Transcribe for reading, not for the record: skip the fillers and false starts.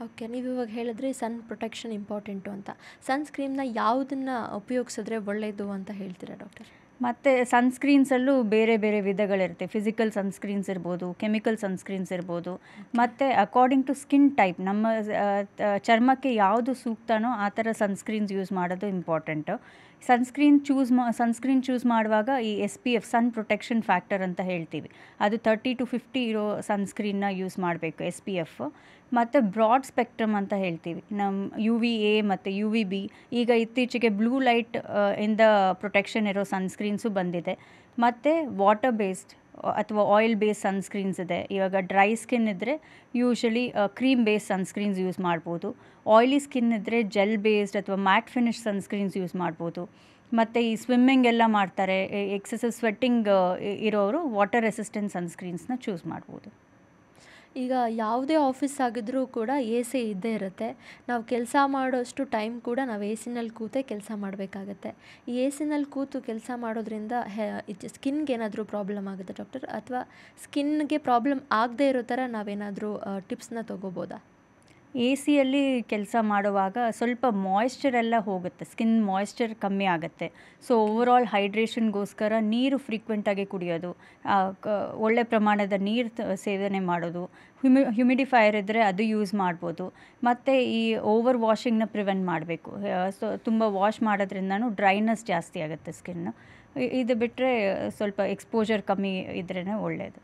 Okay. ನೀವಿವಾಗ ಹೇಳಿದ್ರಿ ಸನ್ protection important ಅಂತ. ಸನ್‌ಸ್ಕ್ರೀನ್‌ನ ಯಾವುದನ್ನ ಉಪಯೋಗಿಸಿದ್ರೆ ಒಳ್ಳೆಯದು ಅಂತ ಹೇಳ್ತೀರಾ ಡಾಕ್ಟರ್? ಮತ್ತು ಸನ್‌ಸ್ಕ್ರೀನ್ಸಲ್ಲೂ ಬೇರೆ ಬೇರೆ ವಿಧಗಳಿರುತ್ತೆ. ಫಿಸಿಕಲ್ ಸನ್‌ಸ್ಕ್ರೀನ್ಸ್ ಇರ್ಬೋದು, ಕೆಮಿಕಲ್ ಸನ್‌ಸ್ಕ್ರೀನ್ಸ್ ಇರ್ಬೋದು. ಮತ್ತು ಅಕಾರ್ಡಿಂಗ್ ಟು ಸ್ಕಿನ್ ಟೈಪ್ ನಮ್ಮ ಚರ್ಮಕ್ಕೆ ಯಾವುದು ಸೂಕ್ತನೋ ಆ ಥರ ಸನ್‌ಸ್ಕ್ರೀನ್ಸ್ ಯೂಸ್ ಮಾಡೋದು ಇಂಪಾರ್ಟೆಂಟು. ಸನ್‌ಸ್ಕ್ರೀನ್ ಚೂಸ್ ಮಾಡುವಾಗ ಈ SPF ಸನ್ ಪ್ರೊಟೆಕ್ಷನ್ ಫ್ಯಾಕ್ಟರ್ ಅಂತ ಹೇಳ್ತೀವಿ. ಅದು 30 to 50 ಇರೋ ಸನ್‌ಸ್ಕ್ರೀನ್ನ ಯೂಸ್ ಮಾಡಬೇಕು SPF. ಮತ್ತು ಬ್ರಾಡ್ ಸ್ಪೆಕ್ಟ್ರಮ್ ಅಂತ ಹೇಳ್ತೀವಿ. UVA ಮತ್ತು UVB. ಈಗ ಇತ್ತೀಚೆಗೆ ಬ್ಲೂ ಲೈಟ್ ಇಂದ ಪ್ರೊಟೆಕ್ಷನ್ ಇರೋ ಸನ್‌ಸ್ಕ್ರೀನ್ಸು ಬಂದಿದೆ. ಮತ್ತು ವಾಟರ್ ಬೇಸ್ಡ್ ಅಥವಾ ಆಯಿಲ್ ಬೇಸ್ಡ್ ಸನ್‌ಸ್ಕ್ರೀನ್ಸ್ ಇದೆ. ಇವಾಗ ಡ್ರೈ ಸ್ಕಿನ್ ಇದ್ದರೆ usually cream based sunscreens use ಮಾಡ್ಬೋದು. ಆಯಿಲಿ ಸ್ಕಿನ್ ಇದ್ದರೆ ಜೆಲ್ ಬೇಸ್ಡ್ ಅಥವಾ ಮ್ಯಾಟ್ ಫಿನಿಶ್ ಸನ್‌ಸ್ಕ್ರೀನ್ಸ್ ಯೂಸ್ ಮಾಡ್ಬೋದು. ಮತ್ತು ಈ ಸ್ವಿಮ್ಮಿಂಗ್ ಎಲ್ಲ ಮಾಡ್ತಾರೆ, ಎಕ್ಸೆಸಿವ್ ಸ್ವೆಟ್ಟಿಂಗ್ ಇರೋರು ವಾಟರ್ ರೆಸಿಸ್ಟೆಂಟ್ ಸನ್‌ಸ್ಕ್ರೀನ್ಸ್ನ ಚೂಸ್ ಮಾಡ್ಬೋದು. ಈಗ ಯಾವುದೇ ಆಫೀಸ್ ಆಗಿದ್ರೂ ಕೂಡ AC ಇದ್ದೇ ಇರುತ್ತೆ. ನಾವು ಕೆಲಸ ಮಾಡೋಷ್ಟು ಟೈಮ್ ಕೂಡ ನಾವು ACನಲ್ಲಿ ಕೂತೇ ಕೆಲಸ ಮಾಡಬೇಕಾಗತ್ತೆ. ಈ ACನಲ್ಲಿ ಕೂತು ಕೆಲಸ ಮಾಡೋದ್ರಿಂದ ಸ್ಕಿನ್‌ಗೆ ಏನಾದರೂ ಪ್ರಾಬ್ಲಮ್ ಆಗುತ್ತಾ ಡಾಕ್ಟರ್? ಅಥವಾ ಸ್ಕಿನ್‌ಗೆ ಪ್ರಾಬ್ಲಮ್ ಆಗದೇ ಇರೋ ಥರ ನಾವೇನಾದರೂ ಟಿಪ್ಸ್‌ನ ತೊಗೋಬೋದಾ? ACಯಲ್ಲಿ ಕೆಲಸ ಮಾಡುವಾಗ ಸ್ವಲ್ಪ ಮಾಯ್ಶ್ಚರ್ ಎಲ್ಲ ಹೋಗುತ್ತೆ, ಸ್ಕಿನ್ ಮಾಯ್ಶ್ಚರ್ ಕಮ್ಮಿ ಆಗುತ್ತೆ. ಸೊ ಓವರಾಲ್ ಹೈಡ್ರೇಷನ್ಗೋಸ್ಕರ ನೀರು ಫ್ರೀಕ್ವೆಂಟಾಗಿ ಕುಡಿಯೋದು, ಒಳ್ಳೆ ಪ್ರಮಾಣದ ನೀರು ಸೇವನೆ ಮಾಡೋದು, ಹ್ಯುಮಿಡಿಫೈಯರ್ ಇದ್ದರೆ ಅದು ಯೂಸ್ ಮಾಡ್ಬೋದು. ಮತ್ತು ಈ ಓವರ್ ವಾಷಿಂಗ್ನ ಪ್ರಿವೆಂಟ್ ಮಾಡಬೇಕು. ಸೊ ತುಂಬ ವಾಶ್ ಮಾಡೋದ್ರಿಂದನೂ ಡ್ರೈನೆಸ್ ಜಾಸ್ತಿ ಆಗುತ್ತೆ ಸ್ಕಿನ್ನು. ಇದು ಬಿಟ್ಟರೆ ಸ್ವಲ್ಪ ಎಕ್ಸ್ಪೋಜರ್ ಕಮ್ಮಿ ಇದ್ರೇ ಒಳ್ಳೆಯದು.